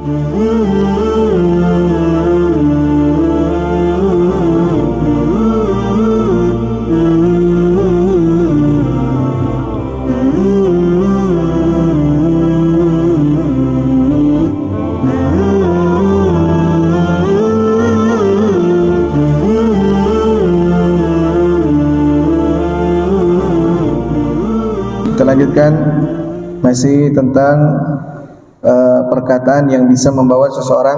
Kita lanjutkan masih tentang perkataan yang bisa membawa seseorang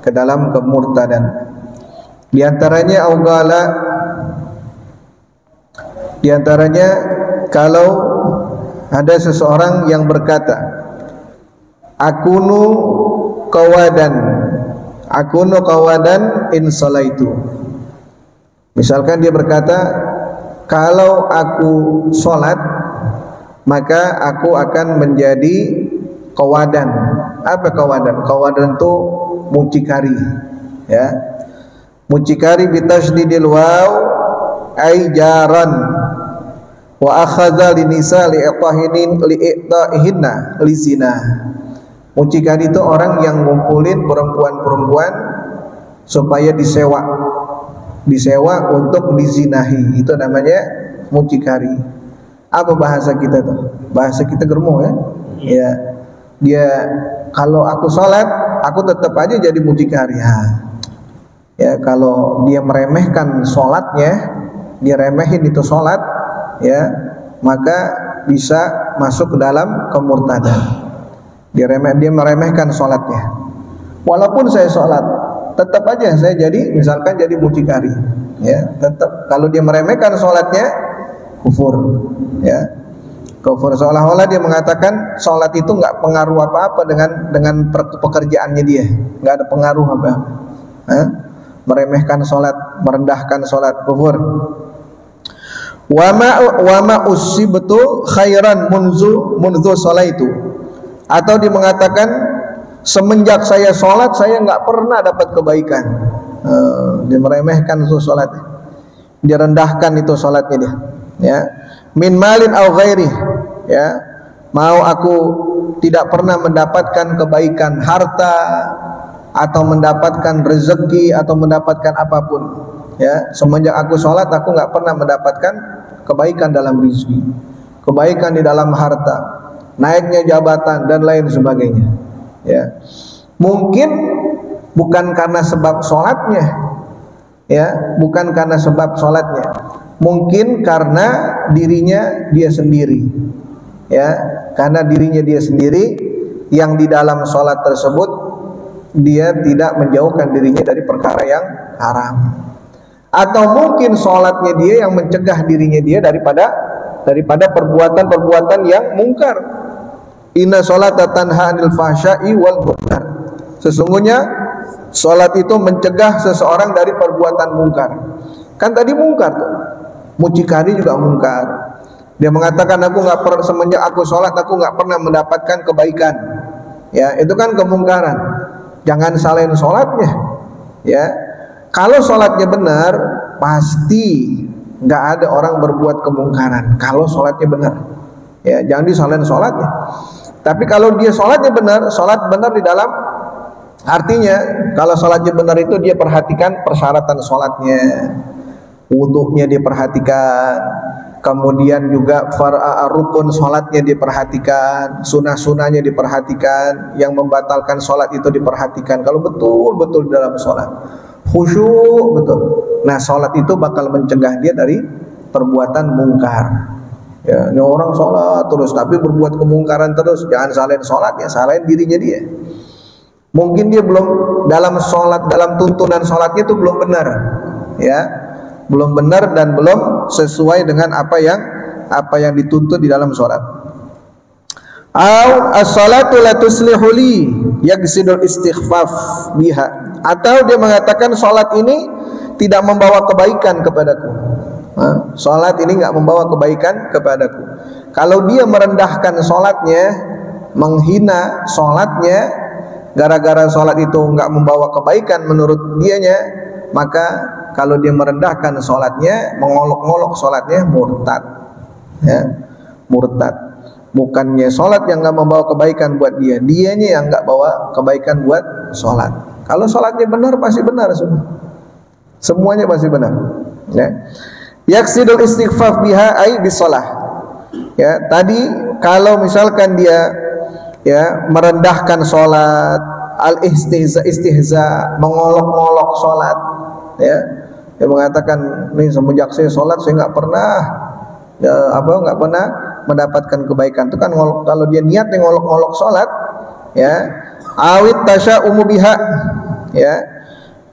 ke dalam kemurtadan. Di antaranya augala, di antaranya kalau ada seseorang yang berkata akunu qawadan in salaitu. Misalkan dia berkata, kalau aku sholat maka aku akan menjadi qawadan. Apa qawadan? Qawadan itu mucikari, ya. Mucikari bitasydidil waw ay jaran wa akhadha linisa li'itahinna lizina. Mucikari itu orang yang ngumpulin perempuan-perempuan supaya disewa untuk dizinahi. Itu namanya mucikari. Apa bahasa kita tuh? Bahasa kita germo, ya. Ya, dia kalau aku sholat, aku tetap aja jadi mucikari. Ya, kalau dia meremehkan sholatnya, dia remehin itu sholat, ya, maka bisa masuk ke dalam kemurtadan. Dia meremehkan sholatnya. Walaupun saya sholat, tetap aja saya jadi, misalkan jadi mucikari. Ya, tetap kalau dia meremehkan sholatnya, kufur, ya, kufur. Seolah-olah dia mengatakan sholat itu nggak pengaruh apa-apa dengan pekerjaannya dia, nggak ada pengaruh apa-apa. Meremehkan sholat, merendahkan sholat, kufur. Wama usibtu khairan munzu sholaitu, atau dia mengatakan semenjak saya sholat saya nggak pernah dapat kebaikan. Dia meremehkan itu sholat, dia rendahkan itu sholatnya dia. Ya, min malin au ghairi, ya, mau aku tidak pernah mendapatkan kebaikan harta atau mendapatkan rezeki atau mendapatkan apapun, ya, semenjak aku sholat aku nggak pernah mendapatkan kebaikan dalam rezeki, kebaikan di dalam harta, naiknya jabatan dan lain sebagainya, ya. Mungkin bukan karena sebab sholatnya, ya, bukan karena sebab sholatnya, mungkin karena dirinya dia sendiri, ya, karena dirinya dia sendiri yang di dalam sholat tersebut dia tidak menjauhkan dirinya dari perkara yang haram, atau mungkin sholatnya dia yang mencegah dirinya dia daripada perbuatan-perbuatan yang mungkar. Inna sholata tanha 'anil fahsya'i wal munkar. Sesungguhnya sholat itu mencegah seseorang dari perbuatan mungkar. Kan tadi mungkar tuh. Mucikari juga mungkar. Dia mengatakan aku nggak pernah, semenjak aku sholat aku nggak pernah mendapatkan kebaikan. Ya, itu kan kemungkaran. Jangan salahin sholatnya. Ya, kalau sholatnya benar pasti nggak ada orang berbuat kemungkaran. Kalau sholatnya benar, ya, jangan disalahin sholatnya. Tapi kalau dia sholatnya benar, sholat benar di dalam artinya kalau sholatnya benar itu dia perhatikan persyaratan sholatnya. Wudunya diperhatikan, kemudian juga rukun sholatnya diperhatikan, sunnah-sunnahnya diperhatikan, yang membatalkan sholat itu diperhatikan. Kalau betul-betul dalam sholat khusyuk betul, nah sholat itu bakal mencegah dia dari perbuatan mungkar. Ya, ini orang sholat terus tapi berbuat kemungkaran terus, jangan salahin sholatnya, salahin dirinya dia. Mungkin dia belum dalam sholat, dalam tuntunan sholatnya itu belum benar, ya, belum benar dan belum sesuai dengan apa yang dituntut di dalam sholat. Au as-salatu la tuslihu li yaqsidul istighfaf biha, atau dia mengatakan sholat ini tidak membawa kebaikan kepadaku. Sholat ini nggak membawa kebaikan kepadaku. Kalau dia merendahkan sholatnya, menghina sholatnya, gara-gara sholat itu nggak membawa kebaikan menurut dianya, maka kalau dia merendahkan sholatnya, mengolok-ngolok sholatnya, murtad, ya, murtad. Bukannya sholat yang nggak membawa kebaikan buat dia, dianya yang nggak bawa kebaikan buat sholat. Kalau sholatnya benar pasti benar semua, semuanya pasti benar. Ya, yaksidul istighfaf biha ai bisolah. Ya, tadi kalau misalkan dia ya merendahkan sholat, al istihza, mengolok-olok sholat, ya, dia mengatakan nih semenjak saya sholat saya nggak pernah nggak pernah mendapatkan kebaikan. Itu kan kalau dia niatnya ngolok-ngolok sholat, ya, awit tasya'umu biha, ya,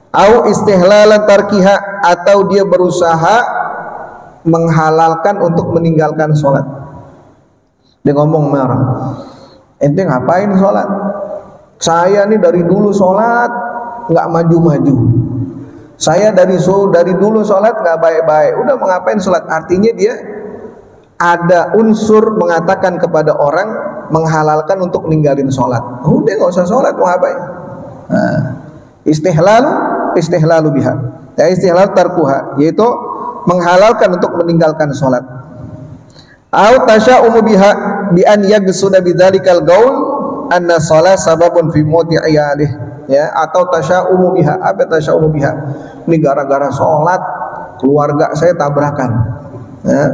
au istihlalan tarkiha, atau dia berusaha menghalalkan untuk meninggalkan sholat. Dia ngomong sama orang, ente ngapain sholat? Saya nih dari dulu sholat nggak maju-maju. Saya dari dulu sholat nggak baik-baik. Udah mengapain sholat? Artinya dia ada unsur mengatakan kepada orang menghalalkan untuk ninggalin sholat. Udah nggak usah sholat, mau ngapain? Nah, istihlalu biha, ya, istihlal tarkuha, yaitu menghalalkan untuk meninggalkan sholat. Au tasya'umu biha bi an yagsuda bidzalikal gaul anna shalah sababun fi mauti iyalih, ya, atau tasya'umu biha. Apa tasya'umu biha? Ini gara-gara sholat keluarga saya tabrakan, ya.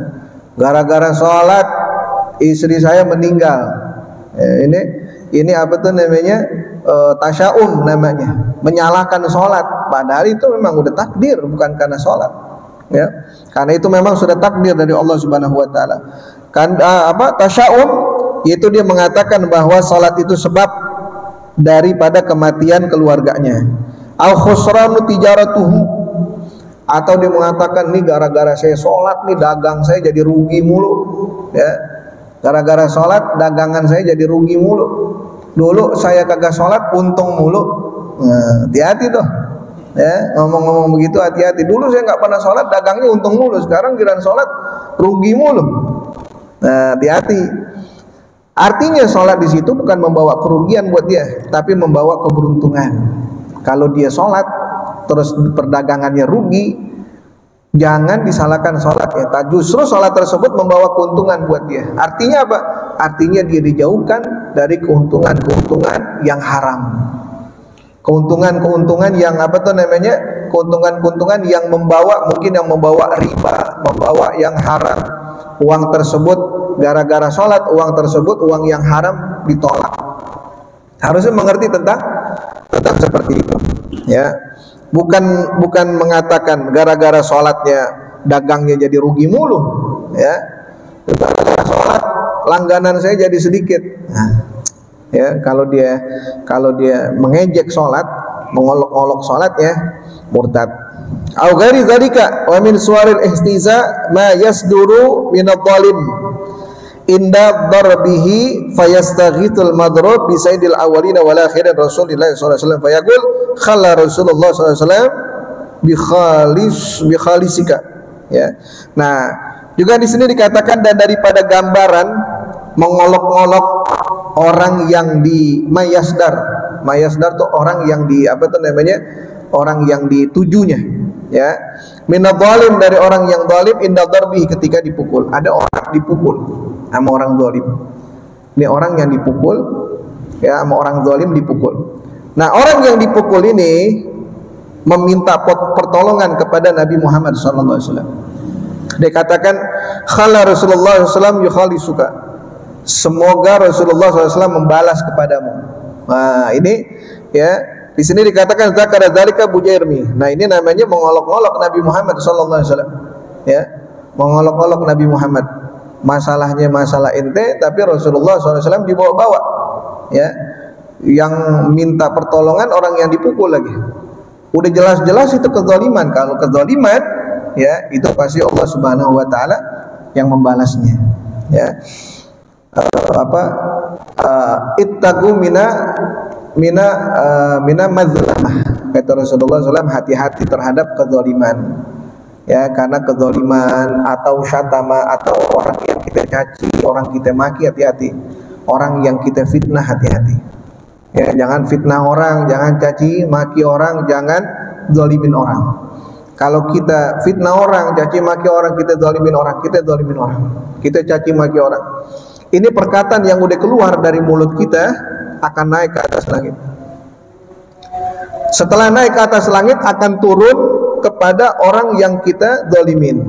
Gara-gara sholat istri saya meninggal. Ini apa tuh namanya? Tasya'um namanya, menyalahkan sholat. Padahal itu memang udah takdir, bukan karena sholat, ya. Karena itu memang sudah takdir dari Allah Subhanahu Wa Taala. Kan tasya'um, yaitu dia mengatakan bahwa sholat itu sebab daripada kematian keluarganya. Al khusranu tijaratuhu, atau dia mengatakan nih gara-gara saya sholat nih dagang saya jadi rugi mulu, ya. Gara-gara sholat dagangan saya jadi rugi mulu. Dulu saya kagak sholat untung mulu. Nah, hati-hati tuh, ya, ngomong-ngomong begitu hati-hati. Dulu saya nggak pernah sholat dagangnya untung mulu, sekarang giliran sholat rugi mulu. Nah, hati-hati. Artinya sholat di situ bukan membawa kerugian buat dia, tapi membawa keberuntungan. Kalau dia sholat terus perdagangannya rugi, jangan disalahkan sholatnya. Justru sholat tersebut membawa keuntungan buat dia. Artinya apa? Artinya dia dijauhkan dari keuntungan-keuntungan yang haram, keuntungan-keuntungan yang apa tuh namanya, keuntungan-keuntungan yang membawa, mungkin yang membawa riba, membawa yang haram. Uang tersebut gara-gara sholat, uang tersebut uang yang haram ditolak. Harusnya mengerti tentang seperti itu, ya. Bukan mengatakan gara-gara sholatnya dagangnya jadi rugi mulu, ya. Gara-gara sholat langganan saya jadi sedikit. Nah, ya, kalau dia mengejek sholat, mengolok-olok sholat, ya, murtad. Au ghairi dzalika wa min suwaril ihtiza ma yasduru min adh-dhalim inda darbihi fayastaghithul madrub bi sayyidil awwalina wal akhirin Rasulillah sallallahu alaihi wasallam fayaqul khalla Rasulullah sallallahu alaihi wasallam bi khalisika, ya. Nah, juga di sini dikatakan dan daripada gambaran mengolok-olok orang yang di mayasdar. Mayasdar tuh orang yang di apa tuh namanya? Orang yang ditujunya, ya. Minadzalim, dari orang yang zalim inda darbihi, ketika dipukul. Ada orang dipukul sama orang zalim. Ini orang yang dipukul, ya, sama orang zalim dipukul. Nah, orang yang dipukul ini meminta pertolongan kepada Nabi Muhammad SAW. Dia katakan, khala Rasulullah SAW yukhalisuka, semoga Rasulullah SAW membalas kepadamu. Nah, ini, ya, di sini dikatakan zakara dzalika Bujairmi. Nah, ini namanya mengolok-olok Nabi Muhammad SAW, ya, mengolok-olok Nabi Muhammad. Masalahnya masalah ente, tapi Rasulullah SAW dibawa-bawa, ya. Yang minta pertolongan orang yang dipukul lagi. Udah jelas-jelas itu kezaliman. Kalau kezaliman, ya, itu pasti Allah Subhanahu Wa Taala yang membalasnya, ya. Ittaqu mina mazlamah, kata Rasulullah SAW, hati-hati terhadap kezaliman, ya, karena kezaliman atau syatama, atau orang yang kita caci, orang kita maki, hati-hati. Orang yang kita fitnah, hati-hati, ya. Jangan fitnah orang, jangan caci maki orang, jangan zalimin orang. Kalau kita fitnah orang, caci maki orang, kita zalimin orang, kita zalimin orang, kita caci maki orang, Ini perkataan yang udah keluar dari mulut kita akan naik ke atas langit. Setelah naik ke atas langit akan turun kepada orang yang kita zalimin,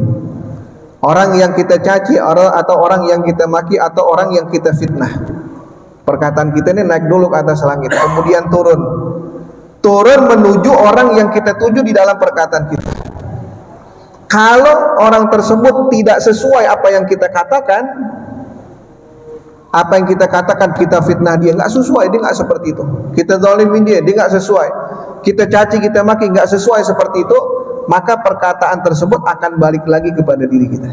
orang yang kita caci, atau orang yang kita maki, atau orang yang kita fitnah. Perkataan kita ini naik dulu ke atas langit, kemudian turun menuju orang yang kita tuju di dalam perkataan kita. Kalau orang tersebut tidak sesuai apa yang kita katakan, kita fitnah dia, nggak sesuai, dia nggak seperti itu. Kita zalimin dia nggak sesuai. Kita caci, kita maki, nggak sesuai seperti itu, maka perkataan tersebut akan balik lagi kepada diri kita.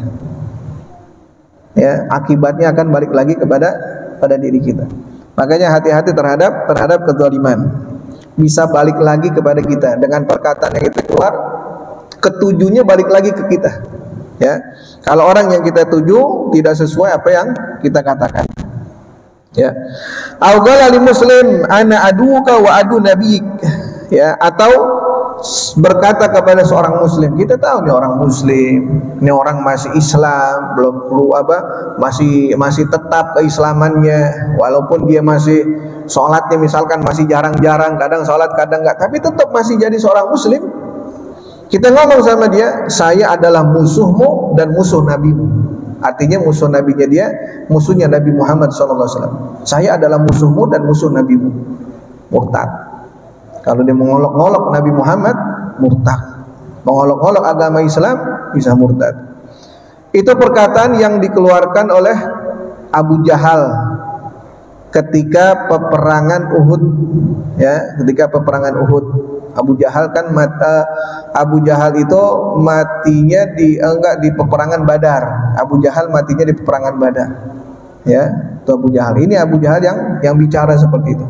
Ya, akibatnya akan balik lagi pada diri kita. Makanya hati-hati terhadap kezaliman. Bisa balik lagi kepada kita dengan perkataan yang kita keluar, ketujuhnya balik lagi ke kita. Ya, kalau orang yang kita tuju tidak sesuai apa yang kita katakan. Ya, Al-Ghala li Muslim ana aduka wa adu nabiyik. Ya, atau berkata kepada seorang muslim, kita tahu nih orang muslim, ini orang masih Islam, belum masih tetap keislamannya, walaupun dia masih sholatnya misalkan masih jarang-jarang, kadang sholat kadang enggak, tapi tetap masih jadi seorang muslim. Kita ngomong sama dia, saya adalah musuhmu dan musuh nabimu. Artinya musuh nabinya dia, musuhnya Nabi Muhammad SAW. Saya adalah musuhmu dan musuh nabimu. Murtad. Kalau dia mengolok-olok Nabi Muhammad, murtad. Mengolok-olok agama Islam, bisa murtad. Itu perkataan yang dikeluarkan oleh Abu Jahal ketika peperangan Uhud. Ya, ketika peperangan Uhud, Abu Jahal kan Abu Jahal itu matinya di peperangan Badar. Abu Jahal matinya di peperangan Badar. Ya, itu Abu Jahal. Ini Abu Jahal yang bicara seperti itu.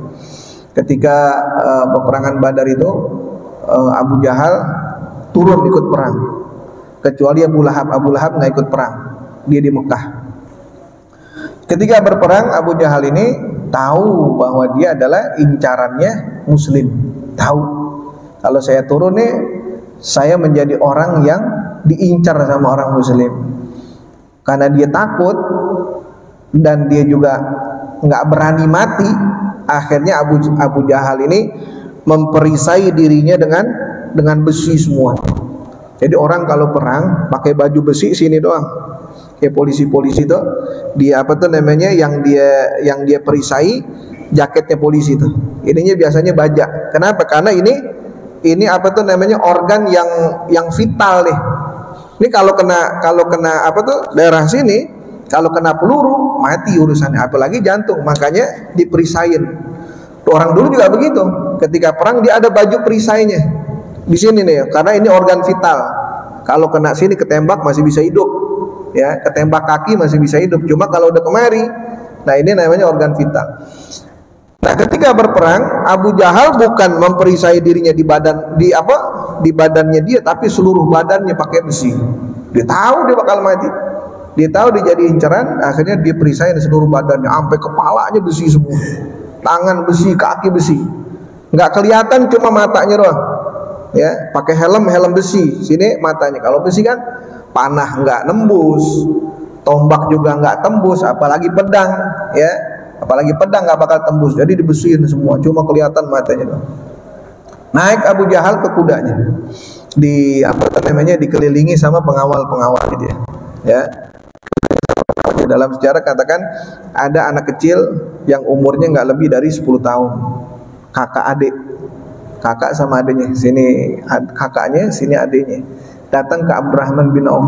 Ketika peperangan Badar itu Abu Jahal turun ikut perang, kecuali Abu Lahab. Abu Lahab nggak ikut perang, dia di Mekah. Ketika berperang, Abu Jahal ini tahu bahwa dia adalah incarannya Muslim. Tahu kalau saya turun nih, saya menjadi orang yang diincar sama orang Muslim. Karena dia takut dan dia juga nggak berani mati. Akhirnya Abu Jahal ini memperisai dirinya dengan besi semua. Jadi orang kalau perang pakai baju besi sini doang. Kayak polisi-polisi itu, dia apa tuh namanya yang dia perisai jaketnya polisi itu. Ininya biasanya baja. Kenapa? Karena ini apa tuh namanya organ yang vital nih. Ini kalau kena apa tuh daerah sini, kalau kena peluru mati urusannya, apalagi jantung, makanya diperisain. Orang dulu juga begitu, ketika perang dia ada baju perisainya di sini nih, karena ini organ vital. Kalau kena sini ketembak masih bisa hidup, ya, ketembak kaki masih bisa hidup. Cuma kalau udah kemari, nah ini namanya organ vital. Nah, ketika berperang, Abu Jahal bukan memperisai dirinya di badannya dia, tapi seluruh badannya pakai besi. Dia tahu dia bakal mati. Dia tahu dia jadi inceran, akhirnya dia perisain seluruh badannya, sampai kepalanya besi semua, tangan besi, kaki besi, nggak kelihatan, cuma matanya doang. Ya, pakai helm besi, sini matanya. Kalau besi kan panah nggak nembus, tombak juga nggak tembus, apalagi pedang, ya, apalagi pedang nggak bakal tembus. Jadi dibesiin semua, cuma kelihatan matanya doang. Naik Abu Jahal ke kudanya, dikelilingi sama pengawal dia, ya. Dalam sejarah katakan ada anak kecil yang umurnya nggak lebih dari 10 tahun, kakak sama adiknya, sini kakaknya, sini adiknya, datang ke Abdurrahman bin Auf.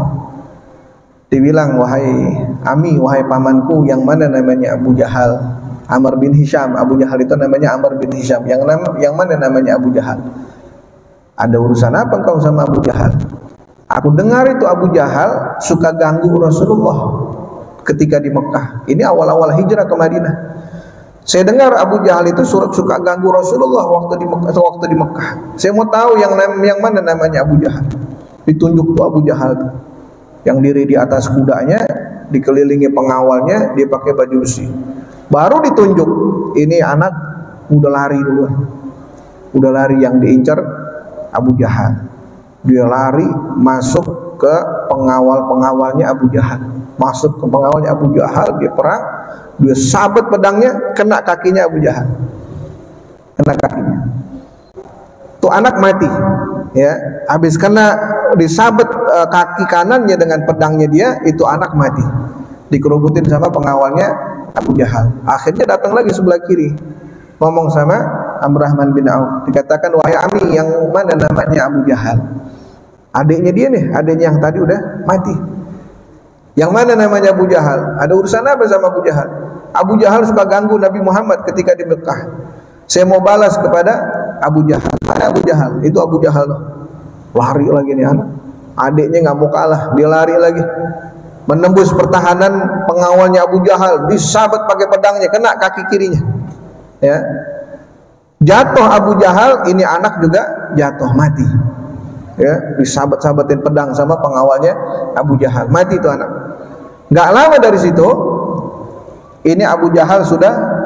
Dibilang, wahai pamanku, yang mana namanya Abu Jahal? Amr bin Hisham. Abu Jahal itu namanya Amr bin Hisham. Yang mana namanya Abu Jahal? Ada urusan apa engkau sama Abu Jahal? Aku dengar itu Abu Jahal suka ganggu Rasulullah ketika di Mekah. Ini awal-awal hijrah ke Madinah. Saya dengar Abu Jahal itu suka ganggu Rasulullah waktu di Mekah. Saya mau tahu yang mana namanya Abu Jahal. Ditunjuk tuh Abu Jahal tuh, yang diri di atas kudanya, dikelilingi pengawalnya, dia pakai baju besi. Baru ditunjuk, ini anak udah lari dulu. Udah lari, yang diincar Abu Jahal. Dia lari masuk ke pengawalnya Abu Jahal. masuk ke pengawalnya Abu Jahal, dia perang, dia sabet pedangnya, kena kakinya Abu Jahal, kena kakinya. Tuh anak mati, ya. Habis kena disabet kaki kanannya dengan pedangnya dia, itu anak mati. Dikerubutin sama pengawalnya Abu Jahal. Akhirnya datang lagi sebelah kiri, ngomong sama Abdurrahman bin Auf, dikatakan, wahai Ami, yang mana namanya Abu Jahal? Adiknya dia nih, adiknya yang tadi udah mati. Yang mana namanya Abu Jahal? Ada urusan apa sama Abu Jahal? Abu Jahal suka ganggu Nabi Muhammad ketika di Mekah. Saya mau balas kepada Abu Jahal. Mana Abu Jahal? Itu Abu Jahal loh. Lari lagi nih anak. Adiknya nggak mau kalah, dia lari lagi. Menembus pertahanan pengawalnya Abu Jahal, disabet pakai pedangnya, kena kaki kirinya. Ya. Jatuh Abu Jahal, ini anak juga jatuh mati. Ya, disabet-sabetin pedang sama pengawalnya Abu Jahal, mati itu anak. Nggak lama dari situ, ini Abu Jahal sudah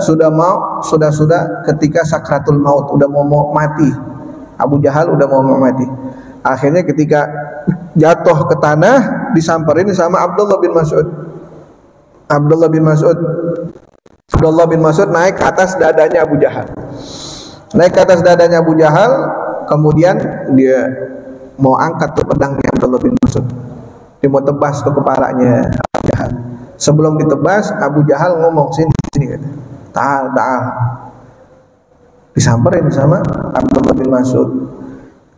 ketika sakratul maut, udah mau mati. Abu Jahal udah mau mati. Akhirnya ketika jatuh ke tanah, disamperin sama Abdullah bin Mas'ud. Abdullah bin Mas'ud naik ke atas dadanya Abu Jahal. Naik ke atas dadanya Abu Jahal, kemudian dia mau angkat tuh pedangnya Abdullah bin Mas'ud. Dia mau tebas tuh kepalanya Abu Jahal. Sebelum ditebas, Abu Jahal ngomong, sini kata. Ta'al. Disamperin sama Abdullah bin Mas'ud.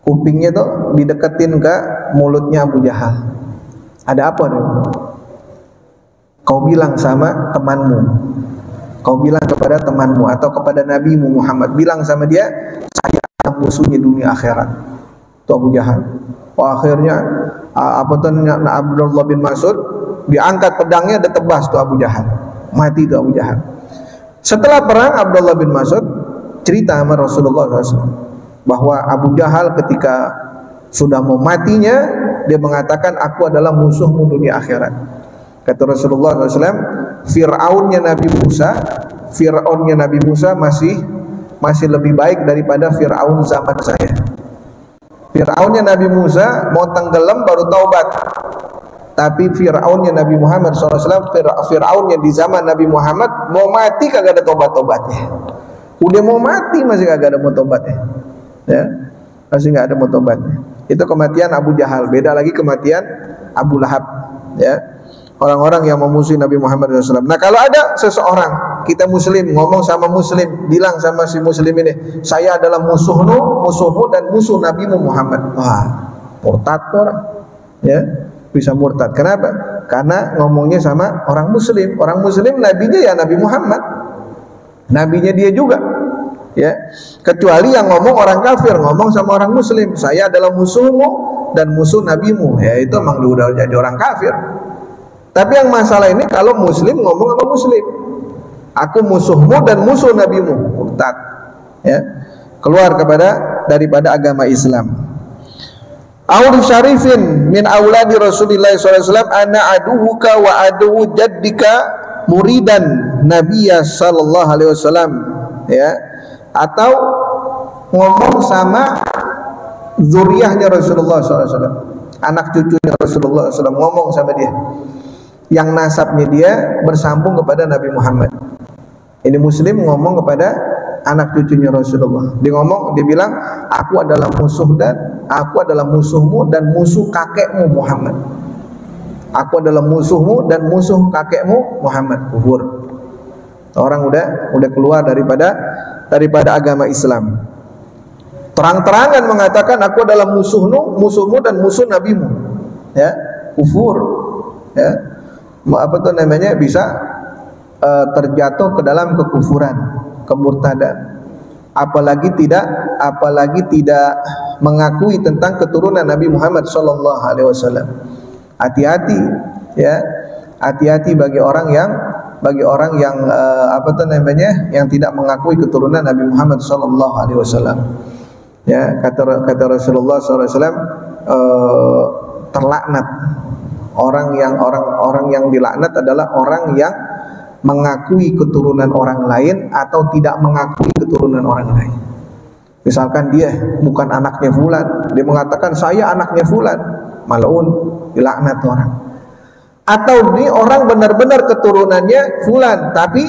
Kupingnya tuh dideketin ke mulutnya Abu Jahal. Ada apa nih? Kau bilang sama temanmu. Kau bilang kepada temanmu atau kepada nabimu Muhammad, bilang sama dia, saya adalah musuhnya dunia akhirat. Itu Abu Jahal. Akhirnya Abdullah bin Mas'ud diangkat pedangnya, ditebas tuh Abu Jahal, mati tuh Abu Jahal. Setelah perang, Abdullah bin Mas'ud cerita sama Rasulullah SAW bahwa Abu Jahal ketika sudah mau matinya, dia mengatakan, aku adalah musuhmu dunia akhirat. Kata Rasulullah SAW, Fir'aunnya Nabi Musa masih lebih baik daripada Fir'aun zaman saya. Fir'aunnya Nabi Musa mau tenggelam baru taubat. Tapi Fir'aunnya Nabi Muhammad SAW, Fir'aunnya di zaman Nabi Muhammad mau mati kagak ada tobat-tobatnya. Udah mau mati masih kagak ada mau tobatnya. Ya, masih nggak ada mau tobatnya. Itu kematian Abu Jahal. Beda lagi kematian Abu Lahab. Ya, orang-orang yang memusuhi Nabi Muhammad SAW. Nah, kalau ada seseorang, kita muslim, ngomong sama muslim, bilang sama si muslim ini, saya adalah musuhmu dan musuh Nabimu Muhammad. Wah, murtad orang. Ya, bisa murtad. Kenapa? Karena ngomongnya sama orang muslim. Orang muslim nabinya ya Nabi Muhammad. Nabinya dia juga. Ya, kecuali yang ngomong orang kafir, ngomong sama orang muslim, saya adalah musuhmu dan musuh nabimu. Ya, itu memang udah jadi orang kafir. Tapi yang masalah ini kalau muslim ngomong sama muslim, aku musuhmu dan musuh nabimu, murtad. Ya, keluar daripada agama Islam. Aul syarifin min auladi Rasulillah SAW, ana aduhuka wa aduhu jaddika muridan Nabiya sallallahu alaihi wasallam. Ya, atau ngomong sama zuriyahnya Rasulullah SAW, anak cucunya Rasulullah SAW, ngomong sama dia yang nasabnya dia bersambung kepada Nabi Muhammad. Ini muslim ngomong kepada anak cucunya Rasulullah. Dia bilang, aku adalah musuhmu dan musuh kakekmu Muhammad. Aku adalah musuhmu dan musuh kakekmu Muhammad. Kufur. Orang udah keluar daripada agama Islam. Terang-terangan mengatakan, aku adalah musuhmu dan musuh nabimu. Ya, kufur. Ya, bisa terjatuh ke dalam kekufuran, kemurtadan. Apalagi tidak mengakui tentang keturunan Nabi Muhammad sallallahu alaihi wasallam. Hati-hati, ya. Hati-hati bagi orang yang yang tidak mengakui keturunan Nabi Muhammad sallallahu alaihi wasallam. Ya, kata Rasulullah sallallahu alaihi wasallam, terlaknat orang yang dilaknat adalah orang yang mengakui keturunan orang lain atau tidak mengakui keturunan orang lain. Misalkan dia bukan anaknya fulan, dia mengatakan saya anaknya fulan, mal'un, dilaknat orang. Atau ini orang benar-benar keturunannya fulan, tapi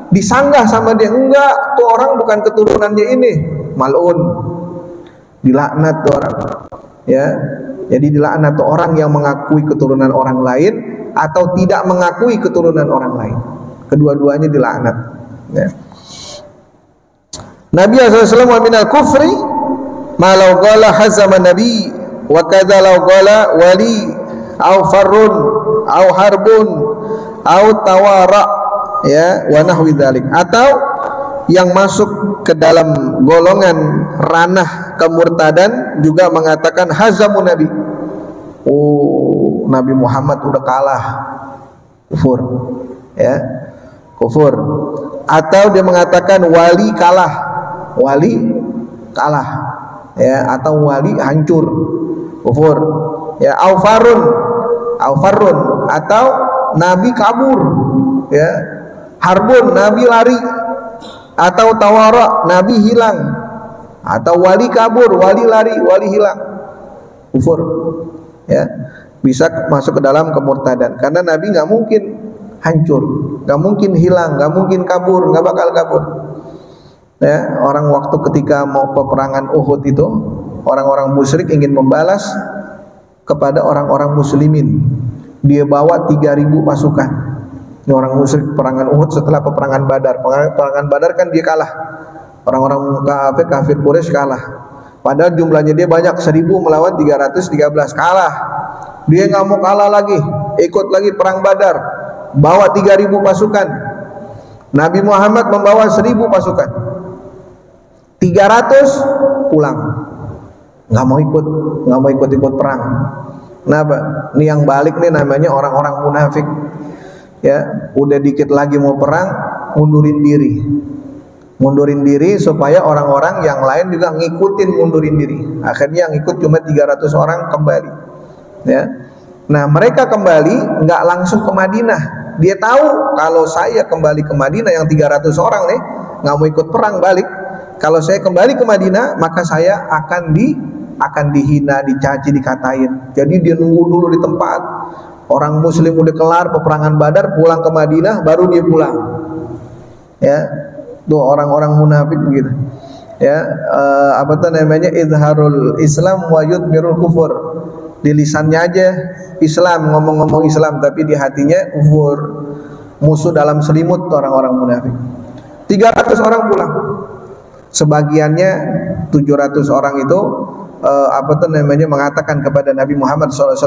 disanggah sama dia, enggak, tuh orang bukan keturunannya ini, mal'un, dilaknat tuh orang, ya. Jadi dilaknat tuh orang yang mengakui keturunan orang lain atau tidak mengakui keturunan orang lain, kedua-duanya dilaknat, ya. Nabi SAW wa minal kufri ma law qala hazama nabi wa kadza law qala wali au farrun au harbun au tawara, ya, wa nahwi dzalik. Atau yang masuk ke dalam golongan ranah kemurtadan juga mengatakan hazamun nabi, oh Nabi Muhammad udah kalah, kufur, ya, kufur. Atau dia mengatakan wali kalah, ya, atau wali hancur, kufur, ya. Au farrun, atau nabi kabur, ya. Harbun, nabi lari. Atau tawara, nabi hilang. Atau wali kabur, wali lari, wali hilang, kufur, ya. Bisa masuk ke dalam kemurtadan, karena nabi nggak mungkin hancur, nggak mungkin hilang, nggak mungkin kabur, nggak bakal kabur, ya. Orang waktu ketika mau peperangan Uhud itu, orang-orang musyrik ingin membalas kepada orang-orang muslimin, dia bawa 3.000 pasukan. Ini orang musyrik peperangan Uhud setelah peperangan Badar. Peperangan Badar kan dia kalah, orang-orang kafir Quraisy kalah, padahal jumlahnya dia banyak, 1.000 melawan 313, kalah. Dia nggak mau kalah lagi, ikut lagi perang Badar, bawa 3.000 pasukan. Nabi Muhammad membawa 1.000 pasukan, 300 pulang, nggak mau ikut perang. Kenapa? Ini yang balik nih namanya orang-orang munafik, ya. Udah dikit lagi mau perang, mundurin diri supaya orang-orang yang lain juga ngikutin mundurin diri. Akhirnya yang ikut cuma 300 orang kembali, ya. Nah mereka kembali nggak langsung ke Madinah. Dia tahu kalau saya kembali ke Madinah, yang 300 orang nih nggak mau ikut perang balik, kalau saya kembali ke Madinah maka saya akan dihina, dicaci, dikatain. Jadi dia nunggu dulu di tempat. Orang muslim udah kelar peperangan Badar, pulang ke Madinah baru dia pulang, ya. Tuh orang-orang munafik begitu, ya. Apa tuh namanya, izharul Islam wa yudmirul kufur. Di lisannya aja Islam, ngomong-ngomong Islam, tapi di hatinya kufur, musuh dalam selimut orang-orang munafik. 300 orang pulang, sebagiannya 700 orang itu apa tuh namanya mengatakan kepada Nabi Muhammad SAW,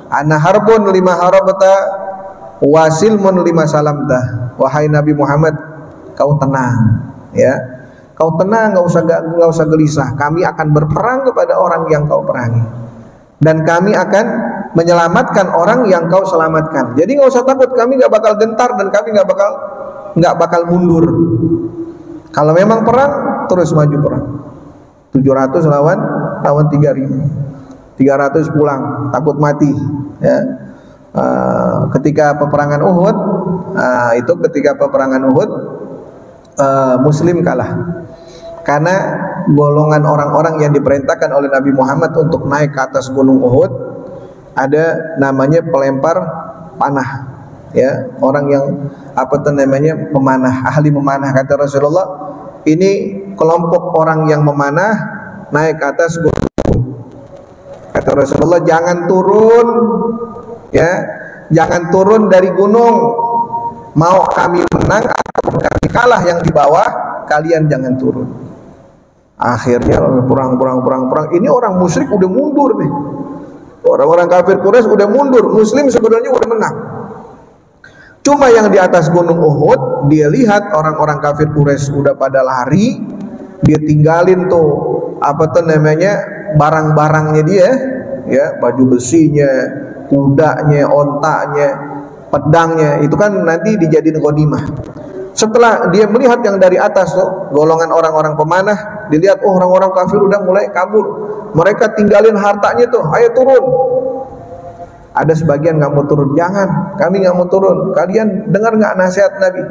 ana harbun lima harabata wasilmun lima salamta. Wahai Nabi Muhammad, kau tenang, ya, kau tenang, nggak usah gelisah. Kami akan berperang kepada orang yang kau perangi, dan kami akan menyelamatkan orang yang kau selamatkan. Jadi nggak usah takut, kami nggak bakal gentar dan kami nggak bakal mundur. Kalau memang perang, terus maju perang. 700 lawan 3.000, 300 pulang, takut mati, ya. Ketika peperangan Uhud, Muslim kalah, karena golongan orang-orang yang diperintahkan oleh Nabi Muhammad untuk naik ke atas gunung Uhud ada namanya pelempar panah, ya. Orang yang apa tuh namanya memanah, ahli memanah. Kata Rasulullah, ini kelompok orang yang memanah naik ke atas gunung. Kata Rasulullah, jangan turun, ya, jangan turun dari gunung. Mau kami menang atau kami kalah yang di bawah, kalian jangan turun. Akhirnya perang. Ini orang musyrik udah mundur nih. Orang-orang kafir Quraisy udah mundur, Muslim sebenarnya udah menang. Cuma yang di atas gunung Uhud, dia lihat orang-orang kafir Quraisy udah pada lari, dia tinggalin tuh apa tuh namanya barang-barangnya dia, ya, baju besinya, kudanya, ontaknya, pedangnya, itu kan nanti dijadiin ghanimah. Setelah dia melihat yang dari atas tuh, golongan orang-orang pemanah, dilihat, oh orang-orang kafir udah mulai kabur, mereka tinggalin hartanya tuh, ayo turun. Ada sebagian nggak mau turun, jangan, kami nggak mau turun. Kalian dengar nggak nasihat Nabi?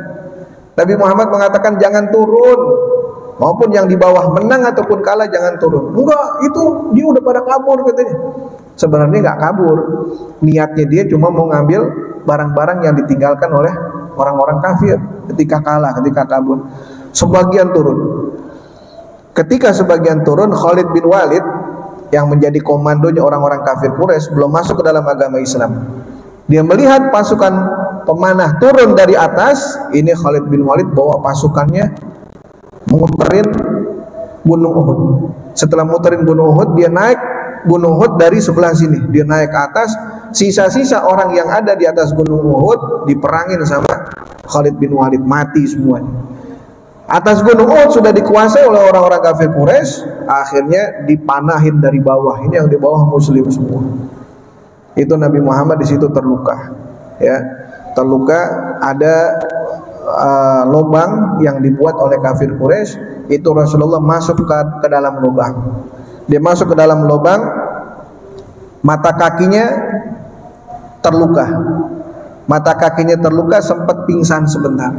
Nabi Muhammad mengatakan jangan turun, maupun yang di bawah, menang ataupun kalah jangan turun. Enggak, itu dia udah pada kabur katanya. Sebenarnya nggak kabur, niatnya dia cuma mau ngambil barang-barang yang ditinggalkan oleh orang-orang kafir ketika kalah, ketika kabur. Sebagian turun. Ketika sebagian turun, Khalid bin Walid yang menjadi komandonya orang-orang kafir Quraisy belum masuk ke dalam agama Islam. Dia melihat pasukan pemanah turun dari atas. Ini Khalid bin Walid bawa pasukannya muterin Gunung Uhud. Setelah muterin Gunung Uhud, dia naik Gunung Uhud dari sebelah sini. Dia naik ke atas. Sisa-sisa orang yang ada di atas Gunung Uhud diperangin sama Khalid bin Walid, mati semuanya. Atas Gunung Uhud sudah dikuasai oleh orang-orang kafir Quraisy, akhirnya dipanahin dari bawah. Ini yang di bawah muslim semua. Itu Nabi Muhammad di situ terluka, ya, terluka. Ada lubang yang dibuat oleh kafir Quraisy. Itu Rasulullah masuk ke dalam lubang. Dia masuk ke dalam lubang, mata kakinya terluka. Mata kakinya terluka, sempat pingsan sebentar.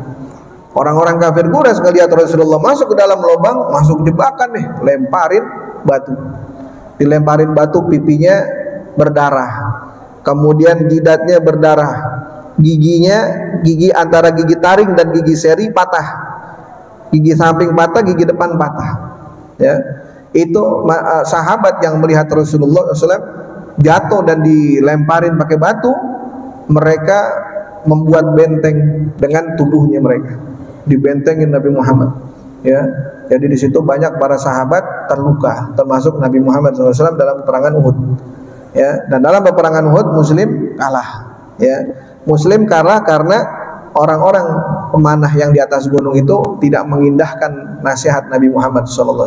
Orang-orang kafir Quraisy ngelihat Rasulullah masuk ke dalam lubang, masuk jebakan nih, lemparin batu. Dilemparin batu, pipinya berdarah. Kemudian jidatnya berdarah. Gigi antara gigi taring dan gigi seri patah. Gigi samping patah, gigi depan patah. Ya. Itu sahabat yang melihat Rasulullah SAW jatuh dan dilemparin pakai batu, mereka membuat benteng dengan tubuhnya mereka, dibentengin Nabi Muhammad, ya. Jadi di situ banyak para sahabat terluka, termasuk Nabi Muhammad SAW dalam peperangan Uhud, ya. Dan dalam peperangan Uhud Muslim kalah, ya. Muslim kalah karena orang-orang pemanah yang di atas gunung itu tidak mengindahkan nasihat Nabi Muhammad SAW.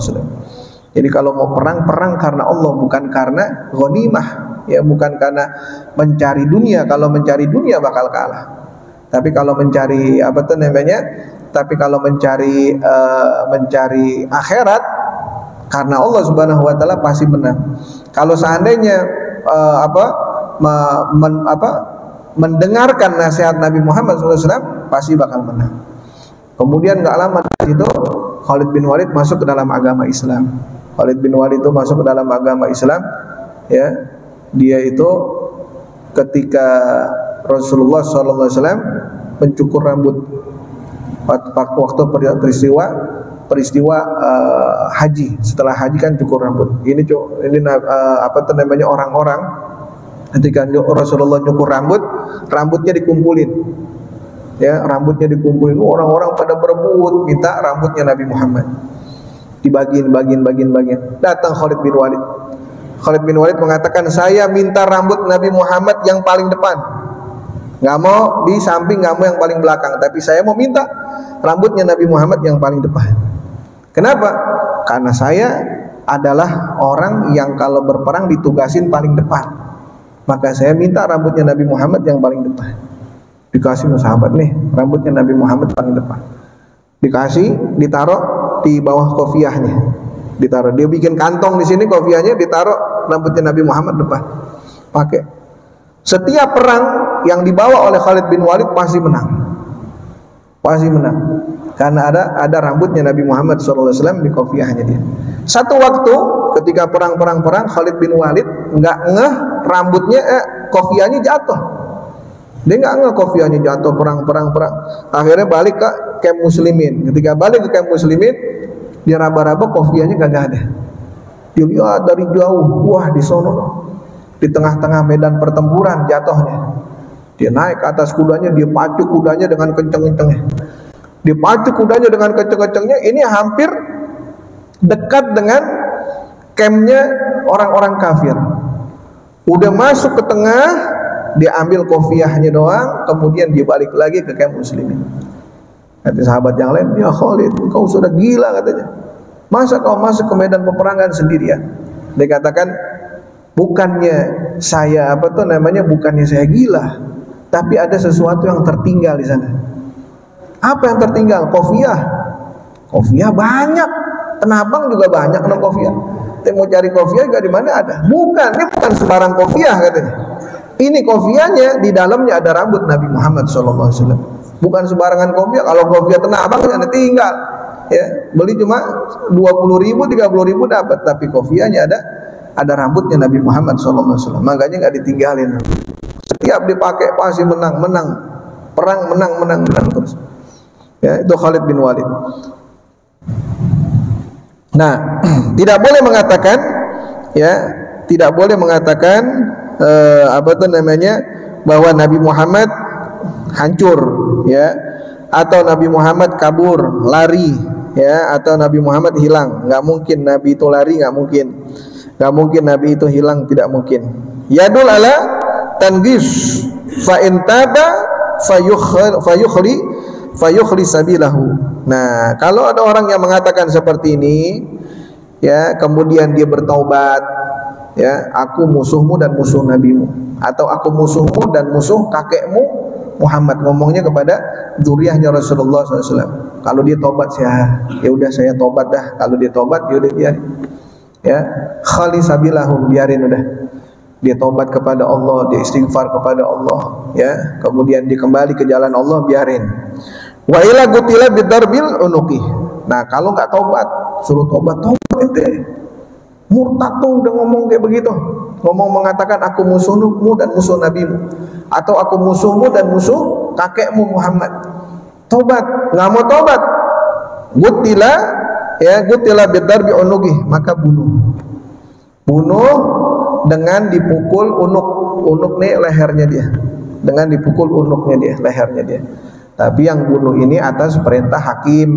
Jadi kalau mau perang, perang karena Allah, bukan karena ghanimah, ya, bukan karena mencari dunia. Kalau mencari dunia bakal kalah. Tapi kalau mencari Tapi kalau mencari akhirat karena Allah Subhanahu wa taala pasti menang. Kalau seandainya mendengarkan nasihat Nabi Muhammad SAW, pasti bakal menang. Kemudian nggak lama di situ Khalid bin Walid masuk ke dalam agama Islam. Khalid bin Walid itu masuk ke dalam agama Islam, ya. Dia itu ketika Rasulullah SAW mencukur rambut waktu peristiwa haji. Setelah haji kan cukur rambut. Ini orang-orang ketika Rasulullah cukur rambut, rambutnya dikumpulin, ya, rambutnya dikumpulin. Orang-orang pada berebut minta rambutnya Nabi Muhammad. Dibagiin. Datang Khalid bin Walid. Khalid bin Walid mengatakan, saya minta rambut Nabi Muhammad yang paling depan. Nggak mau di samping, nggak mau yang paling belakang. Tapi saya mau minta rambutnya Nabi Muhammad yang paling depan. Kenapa? Karena saya adalah orang yang kalau berperang ditugasin paling depan. Maka saya minta rambutnya Nabi Muhammad yang paling depan. Dikasih sahabat nih, rambutnya Nabi Muhammad paling depan. Dikasih, ditaruh di bawah kofiahnya, ditaruh. Dia bikin kantong di sini, kofiahnya ditaruh rambutnya Nabi Muhammad depan. Pakai. Setiap perang yang dibawa oleh Khalid bin Walid pasti menang. Pasti menang. Karena ada rambutnya Nabi Muhammad SAW di kofiahnya dia. Satu waktu ketika perang Khalid bin Walid nggak ngeh rambutnya kofiahnya jatuh. Dia nggak ngeh kofiahnya jatuh, perang. Akhirnya balik ke camp muslimin. Ketika balik ke camp muslimin, dia raba-raba kofiahnya kagak ada. Dia lihat dari jauh, wah di sono, di tengah-tengah medan pertempuran jatuhnya. Dia naik ke atas kudanya, dia pacu kudanya dengan kenceng-kencengnya. Dia pacu kudanya dengan kenceng-kencengnya. Ini hampir dekat dengan campnya orang-orang kafir. Udah masuk ke tengah, dia ambil kofiahnya doang, kemudian dia balik lagi ke camp muslimin. Kata sahabat yang lain, ya Khalid, kau sudah gila katanya. Masa kau masuk ke medan peperangan sendirian? Dia katakan, bukannya saya bukannya saya gila, tapi ada sesuatu yang tertinggal di sana. Apa yang tertinggal? Kofiah. Kofiah banyak, tenabang juga banyak no kofiah. Tapi mau cari kofiah juga di mana ada? Bukan, ini bukan sembarang kofiah katanya. Ini kofiahnya di dalamnya ada rambut Nabi Muhammad SAW. Bukan sembarangan kofiah. Kalau kofiah tenabang jangan tinggal. ya, beli cuma 20.000, 30.000 dapat, tapi kofiahnya ada rambutnya Nabi Muhammad SAW. Makanya nggak ditinggalin. Setiap dipakai pasti menang, perang menang terus. Ya, itu Khalid bin Walid. Nah, tidak boleh mengatakan, ya, tidak boleh mengatakan bahwa Nabi Muhammad hancur, ya, atau Nabi Muhammad kabur, lari, ya, atau Nabi Muhammad hilang. Nggak mungkin Nabi itu lari, nggak mungkin Nabi itu hilang, tidak mungkin. Yadul ala tangis fa in taba fayukhli sabilahu. Nah, kalau ada orang yang mengatakan seperti ini, ya, kemudian dia bertaubat, ya, aku musuhmu dan musuh nabimu, atau aku musuhmu dan musuh kakekmu Muhammad, ngomongnya kepada zuriyahnya Rasulullah SAW. Kalau dia tobat, ya udah saya tobat dah. Kalau dia tobat, ya udah biarin, ya, khali sabilahum, biarin udah. Dia tobat kepada Allah, dia istighfar kepada Allah, ya, kemudian dia kembali ke jalan Allah, biarin. Wa ila gutila bidarbil unuqi. Nah, kalau nggak tobat, suruh tobat ente. Murtad tuh udah ngomong kayak begitu, ngomong mengatakan aku musuhmu dan musuh nabimu, atau aku musuhmu dan musuh kakekmu Muhammad. Tobat, nggak mau tobat, gutila bidarbi unuqi, maka bunuh dengan dipukul unuk nih lehernya dia, dengan dipukul unuknya dia, lehernya dia. Tapi yang bunuh ini atas perintah hakim,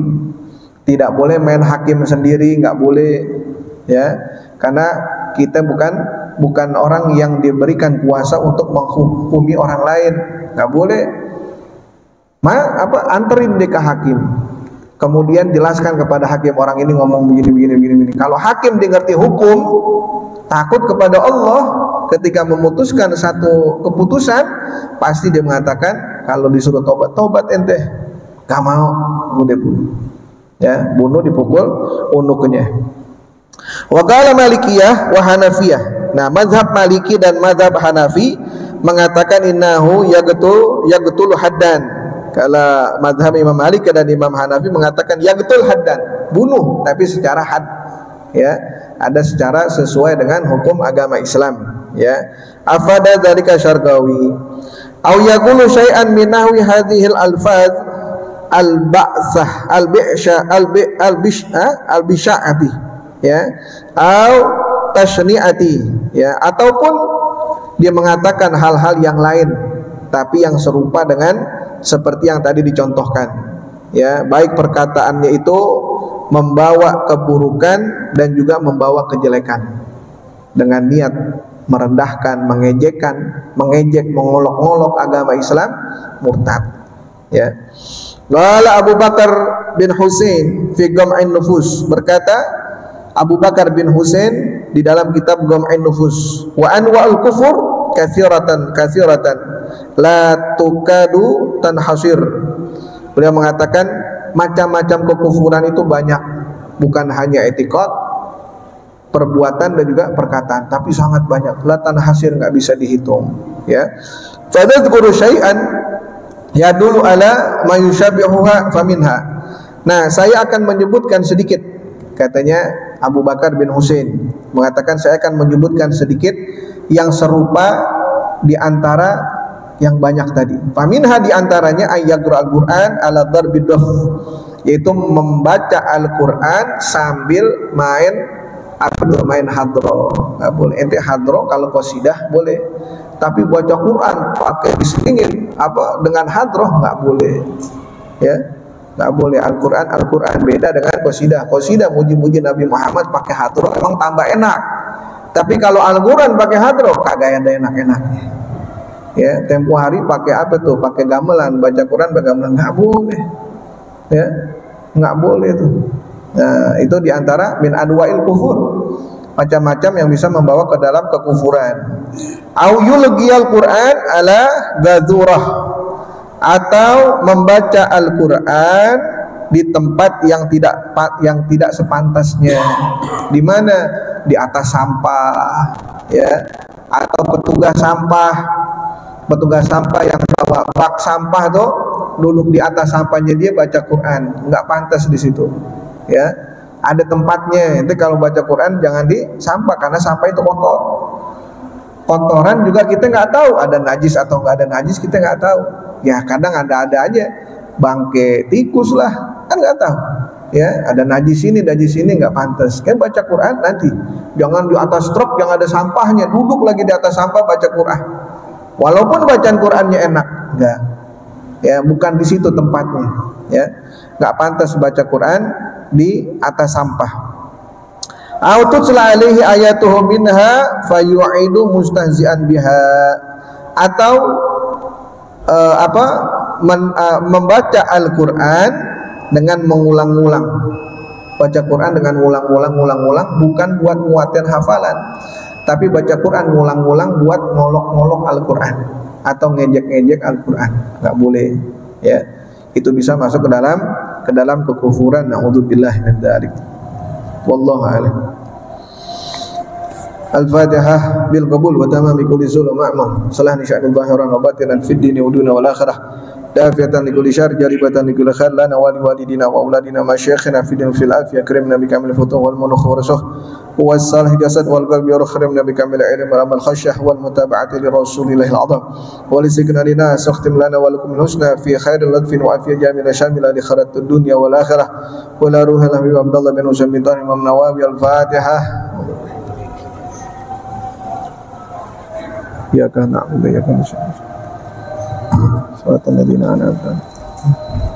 tidak boleh main hakim sendiri, nggak boleh, ya, karena kita bukan orang yang diberikan kuasa untuk menghukumi orang lain, nggak boleh. Anterin dia ke hakim, kemudian jelaskan kepada hakim, orang ini ngomong begini. Kalau hakim dia ngerti hukum, takut kepada Allah, ketika memutuskan satu keputusan, pasti dia mengatakan, kalau disuruh tobat ente, gak mau, udah bunuh, ya, bunuh, dipukul unuknya. Wa qala Malikiyah wa Hanafiyah. Nah, mazhab Maliki dan mazhab Hanafi mengatakan innahu yaqtul haddan. Kalau mazhab Imam Malik dan Imam Hanafi mengatakan yaqtul haddan, bunuh tapi secara had, ya, ada secara sesuai dengan hukum agama Islam, ya. Afada dzalika Syarqawi au yaqulu syai'an min nahwi hadhil alfaz al-ba'sah al-bisha'ati, ya, au tashni'ati, ya, ataupun dia mengatakan hal-hal yang lain tapi yang serupa dengan seperti yang tadi dicontohkan, ya, baik perkataannya itu membawa keburukan dan juga membawa kejelekan dengan niat merendahkan, mengejek, mengolok-olok agama Islam, murtad, ya. Qala Abu Bakar bin Husain fi Gham'in Nufus, berkata Abu Bakar bin Husain di dalam kitab Gham'in Nufus, wa anwa'ul kufur katsiratan la tukadu tanhasir. Beliau mengatakan macam-macam kekufuran itu banyak, bukan hanya etikot, perbuatan dan juga perkataan, tapi sangat banyak, la tanhasir, nggak bisa dihitung, ya. Fadzkuru syai'an yadullu ala ma yushabihuha faminha. Nah, saya akan menyebutkan sedikit, katanya Abu Bakar bin Husain mengatakan, saya akan menyebutkan sedikit yang serupa di antara yang banyak tadi. Faminha, di antaranya ayatul Al-Qur'an ala darbid daf, yaitu membaca Al-Qur'an sambil main hadro. Nggak boleh. Ente hadro kalau qasidah boleh, tapi baca Quran pakai diselingin dengan hadroh nggak boleh, ya, nggak boleh. Al-Quran beda dengan qasidah muji-muji Nabi Muhammad pakai hadroh emang tambah enak, tapi kalau Al-Quran pakai hadroh kagak ada enak-enaknya, ya. Tempo hari pakai pakai gamelan, baca Quran pakai gamelan, nggak boleh, ya, nggak boleh tuh. Nah, itu diantara min adwa'il kufur, macam-macam yang bisa membawa ke dalam kekufuran. Au yulqiyal Qur'an ala gadzurah, atau membaca Al-Qur'an di tempat yang tidak sepantasnya. Di mana? Di atas sampah, ya, atau petugas sampah yang bawa bak sampah tuh duduk di atas sampahnya dia baca Quran, nggak pantas di situ, ya. Ada tempatnya. Itu kalau baca Quran jangan di sampah, karena sampah itu kotor. Kotoran juga kita nggak tahu ada najis atau nggak ada najis, kita nggak tahu. Ya kadang ada aja bangke tikus lah, kan nggak tahu. Ya ada najis ini nggak pantas. Kan baca Quran nanti jangan di atas truk yang ada sampahnya, duduk lagi di atas sampah baca Quran. Walaupun bacaan Qurannya enak, enggak. Ya bukan di situ tempatnya. Ya nggak pantas baca Quran di atas sampah. Aututla alaihi ayatuhu minha fayu'idu mustahzi'an biha, atau membaca Al-Quran dengan mengulang-ulang. Baca Quran dengan ulang-ulang bukan buat nguatin hafalan, tapi baca Quran ngulang-ulang buat ngolok-ngolok Al-Quran atau ngejek-ngejek Al-Quran. Nggak boleh, ya. Itu bisa masuk ke dalam kekufuran. Na'udzubillah min dzalik. Wallahu a'lam. Al-Fatihah bil qabul wa tamami kulli zulm ma'mum. Salah ni sya'nul zahiran wa batinan fid dini wa dunya wal akhirah. Dafiyatan li kulli syarr, jaribatan li kulli khair, lana wa li walidina wa auladina masyayikhina fid din fil afiyah, akrimna bi kamil futuh wal munukh wa rusuh wa salih jasad wal qalbi wa akrimna bi kamil ilm wal amal khasyah wal mutaba'ati li rasulillahil azam wa li sikna lina sakhtim lana wa lakum husna fi khairil ladfin wa afiyah jamila shamila li khairat dunya wal akhirah wa la ruhil habib Abdullah bin Usaim bin Imam Nawawi. Al-Fatihah. Ya kana na'budu wa iyyaka nasta'in. Shiratal ladzina an'amta 'alaihim.